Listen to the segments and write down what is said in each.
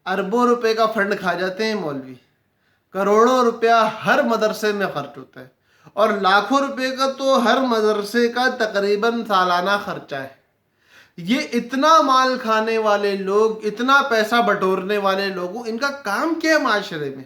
اربوں روپے کا فنڈ کھا جاتے ہیں مولوی، کروڑوں روپیہ ہر مدرسے میں خرچ ہوتا ہے، اور لاکھوں روپے کا تو ہر مدرسے کا تقریباً سالانہ خرچہ ہے۔ یہ اتنا مال کھانے والے لوگ، اتنا پیسہ بٹورنے والے لوگوں، ان کا کام کیا ہے معاشرے میں؟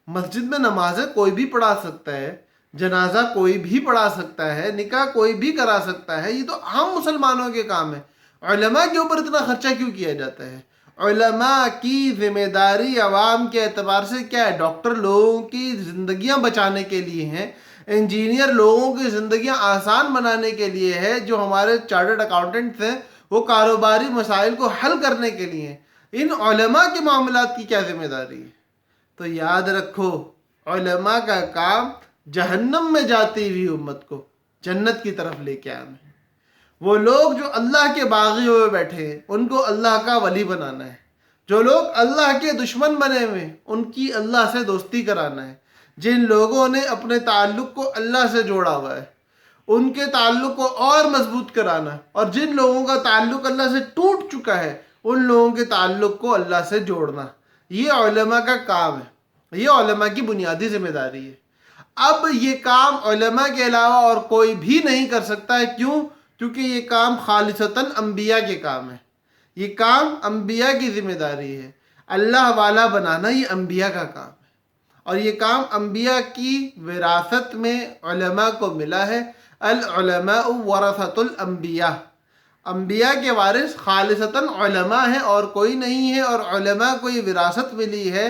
مسجد میں نمازیں کوئی بھی پڑھا سکتا ہے، جنازہ کوئی بھی پڑھا سکتا ہے، نکاح کوئی بھی کرا سکتا ہے، یہ تو عام مسلمانوں کے کام ہے۔ علماء کے اوپر اتنا خرچہ کیوں کیا جاتا ہے؟ علماء کی ذمہ داری عوام کے اعتبار سے کیا ہے؟ ڈاکٹر لوگوں کی زندگیاں بچانے کے لیے ہیں، انجینئر لوگوں کی زندگیاں آسان بنانے کے لیے ہے، جو ہمارے چارٹرڈ اکاؤنٹنٹس ہیں وہ کاروباری مسائل کو حل کرنے کے لیے ہیں۔ ان علماء کے معاملات کی کیا ذمہ داری ہے؟ تو یاد رکھو، علماء کا کام جہنم میں جاتی ہوئی امت کو جنت کی طرف لے کے آنا ہے۔ وہ لوگ جو اللہ کے باغی ہوئے بیٹھے ہیں ان کو اللہ کا ولی بنانا ہے۔ جو لوگ اللہ کے دشمن بنے ہوئے ہیں ان کی اللہ سے دوستی کرانا ہے۔ جن لوگوں نے اپنے تعلق کو اللہ سے جوڑا ہوا ہے ان کے تعلق کو اور مضبوط کرانا، اور جن لوگوں کا تعلق اللہ سے ٹوٹ چکا ہے ان لوگوں کے تعلق کو اللہ سے جوڑنا، یہ علماء کا کام ہے، یہ علماء کی بنیادی ذمہ داری ہے۔ اب یہ کام علماء کے علاوہ اور کوئی بھی نہیں کر سکتا ہے۔ کیوں؟ کیونکہ یہ کام خالصتاً انبیاء کے کام ہے، یہ کام انبیاء کی ذمہ داری ہے۔ اللہ والا بنانا یہ انبیاء کا کام ہے، اور یہ کام انبیاء کی وراثت میں علماء کو ملا ہے۔ العلماء ورثۃ الانبیاء، انبیاء کے وارث خالصتاً علماء ہیں اور کوئی نہیں ہے، اور علماء کو یہ وراثت ملی ہے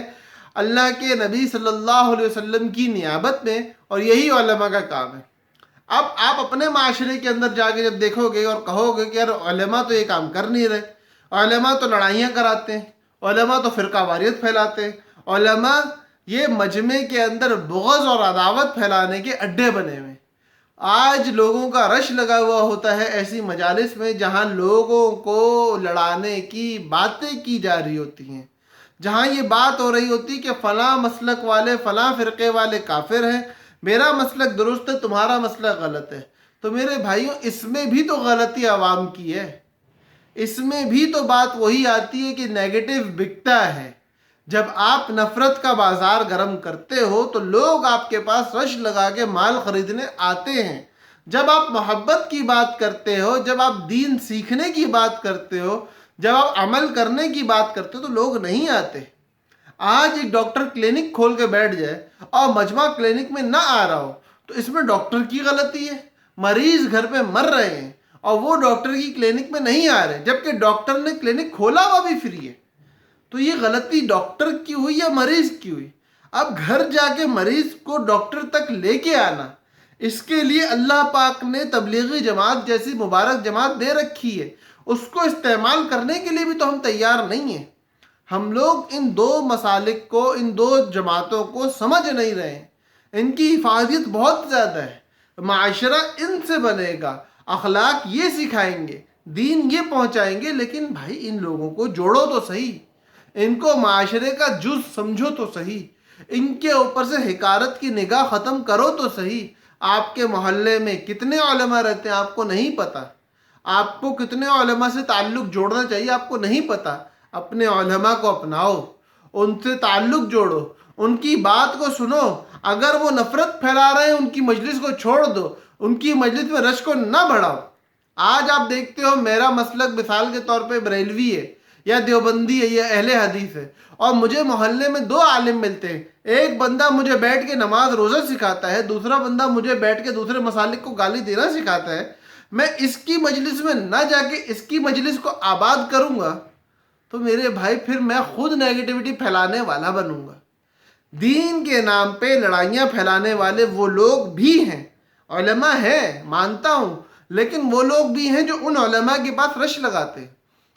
اللہ کے نبی صلی اللہ علیہ وسلم کی نیابت میں، اور یہی علماء کا کام ہے۔ اب آپ اپنے معاشرے کے اندر جا کے جب دیکھو گے اور کہو گے کہ یار علماء تو یہ کام کر نہیں رہے، علماء تو لڑائیاں کراتے ہیں، علماء تو فرقہ واریت پھیلاتے ہیں، علماء یہ مجمع کے اندر بغض اور عداوت پھیلانے کے اڈے بنے ہوئے ہیں۔ آج لوگوں کا رش لگا ہوا ہوتا ہے ایسی مجالس میں جہاں لوگوں کو لڑانے کی باتیں کی جا رہی ہوتی ہیں، جہاں یہ بات ہو رہی ہوتی کہ فلاں مسلک والے، فلاں فرقے والے کافر ہیں، میرا مسلک درست ہے، تمہارا مسلک غلط ہے۔ تو میرے بھائیوں، اس میں بھی تو غلطی عوام کی ہے، اس میں بھی تو بات وہی آتی ہے کہ نیگیٹو بکتا ہے۔ جب آپ نفرت کا بازار گرم کرتے ہو تو لوگ آپ کے پاس رش لگا کے مال خریدنے آتے ہیں۔ جب آپ محبت کی بات کرتے ہو، جب آپ دین سیکھنے کی بات کرتے ہو، جب آپ عمل کرنے کی بات کرتے ہو تو لوگ نہیں آتے۔ آج ایک ڈاکٹر کلینک کھول کے بیٹھ جائے اور مجمع کلینک میں نہ آ رہا ہو تو اس میں ڈاکٹر کی غلطی ہے۔ مریض گھر پہ مر رہے ہیں اور وہ ڈاکٹر کی کلینک میں نہیں آ رہے، جبکہ ڈاکٹر نے کلینک کھولا ہوا بھی فری ہے۔ تو یہ غلطی ڈاکٹر کی ہوئی یا مریض کی ہوئی؟ اب گھر جا کے مریض کو ڈاکٹر تک لے کے آنا، اس کے لیے اللہ پاک نے تبلیغی جماعت جیسی مبارک جماعت دے رکھی ہے، اس کو استعمال کرنے کے لیے بھی تو ہم تیار نہیں ہیں۔ ہم لوگ ان دو مسالک کو، ان دو جماعتوں کو سمجھ نہیں رہے ہیں۔ ان کی حفاظت بہت زیادہ ہے، معاشرہ ان سے بنے گا، اخلاق یہ سکھائیں گے، دین یہ پہنچائیں گے، لیکن بھائی ان لوگوں کو جوڑو تو صحیح، ان کو معاشرے کا جز سمجھو تو صحیح، ان کے اوپر سے حقارت کی نگاہ ختم کرو تو صحیح۔ آپ کے محلے میں کتنے علماء رہتے ہیں آپ کو نہیں پتہ، آپ کو کتنے علماء سے تعلق جوڑنا چاہیے آپ کو نہیں پتہ۔ اپنے علماء کو اپناؤ، ان سے تعلق جوڑو، ان کی بات کو سنو۔ اگر وہ نفرت پھیلا رہے ہیں ان کی مجلس کو چھوڑ دو، ان کی مجلس میں رش کو نہ بڑھاؤ۔ آج آپ دیکھتے ہو میرا مسلک مثال کے طور پہ بریلوی ہے یا دیوبندی ہے یا اہل حدیث ہے، اور مجھے محلے میں دو عالم ملتے ہیں، ایک بندہ مجھے بیٹھ کے نماز روزہ سکھاتا ہے، دوسرا بندہ مجھے بیٹھ کے دوسرے مسالک کو گالی دینا سکھاتا ہے۔ میں اس کی مجلس میں نہ جا کے اس کی مجلس کو آباد کروں گا تو میرے بھائی پھر میں خود نیگیٹیوٹی پھیلانے والا بنوں گا۔ دین کے نام پہ لڑائیاں پھیلانے والے وہ لوگ بھی ہیں، علماء ہیں مانتا ہوں، لیکن وہ لوگ بھی ہیں جو ان علماء کے پاس رش لگاتے ہیں۔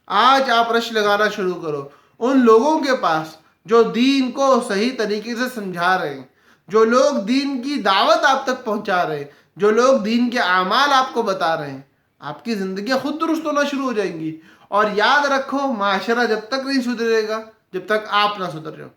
آج آپ رش لگانا شروع کرو ان لوگوں کے پاس جو دین کو صحیح طریقے سے سمجھا رہے ہیں، جو لوگ دین کی دعوت آپ تک پہنچا رہے ہیں، جو لوگ دین کے اعمال آپ کو بتا رہے ہیں۔ آپ کی زندگیاں خود درست ہونا شروع ہو جائیں گی۔ اور یاد رکھو، معاشرہ جب تک نہیں سدھرے گا جب تک آپ نہ سدھر جاؤ،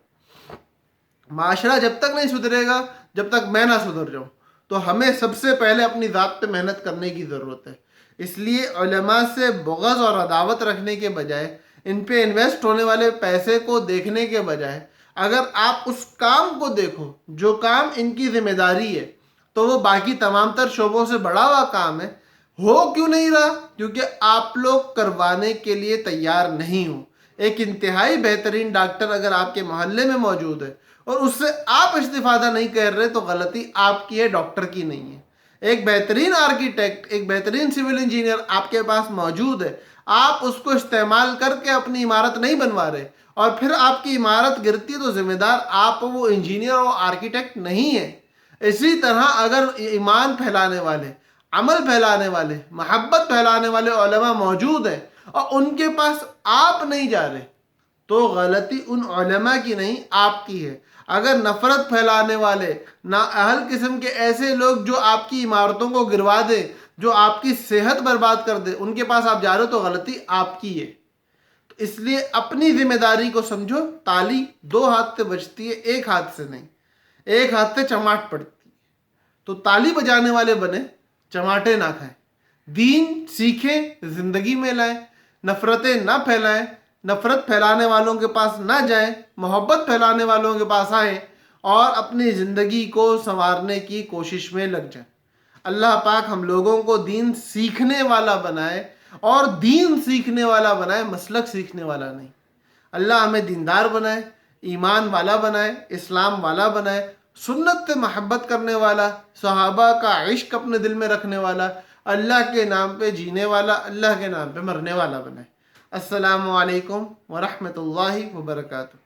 معاشرہ جب تک نہیں سدھرے گا جب تک میں نہ سدھر جاؤں۔ تو ہمیں سب سے پہلے اپنی ذات پہ محنت کرنے کی ضرورت ہے۔ اس لیے علماء سے بغض اور عداوت رکھنے کے بجائے ان پہ انویسٹ ہونے والے پیسے کو دیکھنے کے بجائے اگر آپ اس کام کو دیکھو جو کام ان کی ذمہ داری ہے تو وہ باقی تمام تر شعبوں سے بڑا ہوا کام ہے، ہو کیوں نہیں رہا؟ کیونکہ آپ لوگ کروانے کے لیے تیار نہیں ہو۔ ایک انتہائی بہترین ڈاکٹر اگر آپ کے محلے میں موجود ہے اور اس سے آپ استفادہ نہیں کر رہے تو غلطی آپ کی ہے، ڈاکٹر کی نہیں ہے۔ ایک بہترین آرکیٹیکٹ، ایک بہترین سول انجینئر آپ کے پاس موجود ہے، آپ اس کو استعمال کر کے اپنی عمارت نہیں بنوا رہے اور پھر آپ کی عمارت گرتی ہے تو ذمہ دار آپ وہ انجینئر اور آرکیٹیکٹ نہیں ہے۔ اسی طرح اگر ایمان پھیلانے والے، عمل پھیلانے والے، محبت پھیلانے والے علماء موجود ہیں اور ان کے پاس آپ نہیں جا رہے تو غلطی ان علماء کی نہیں، آپ کی ہے۔ اگر نفرت پھیلانے والے، نااہل قسم کے ایسے لوگ جو آپ کی عمارتوں کو گروا دے، جو آپ کی صحت برباد کر دے، ان کے پاس آپ جا رہے ہو تو غلطی آپ کی ہے۔ تو اس لیے اپنی ذمہ داری کو سمجھو۔ تالی دو ہاتھ سے بجتی ہے، ایک ہاتھ سے نہیں، ایک ہاتھ سے چماٹ پڑتی ہے۔ تو تالی بجانے والے بنے، چماٹے نہ کھائیں، دین سیکھیں، زندگی میں لائیں، نفرتیں نہ پھیلائیں، نفرت پھیلانے والوں کے پاس نہ جائیں، محبت پھیلانے والوں کے پاس آئیں اور اپنی زندگی کو سنوارنے کی کوشش میں لگ جائیں۔ اللہ پاک ہم لوگوں کو دین سیکھنے والا بنائے اور دین سیکھنے والا بنائے، مسلک سیکھنے والا نہیں۔ اللہ ہمیں دیندار بنائے، ایمان والا بنائے، اسلام والا بنائے، سنت سے محبت کرنے والا، صحابہ کا عشق اپنے دل میں رکھنے والا، اللہ کے نام پہ جینے والا، اللہ کے نام پہ مرنے والا بنائے۔ السلام علیکم ورحمۃ اللہ وبرکاتہ۔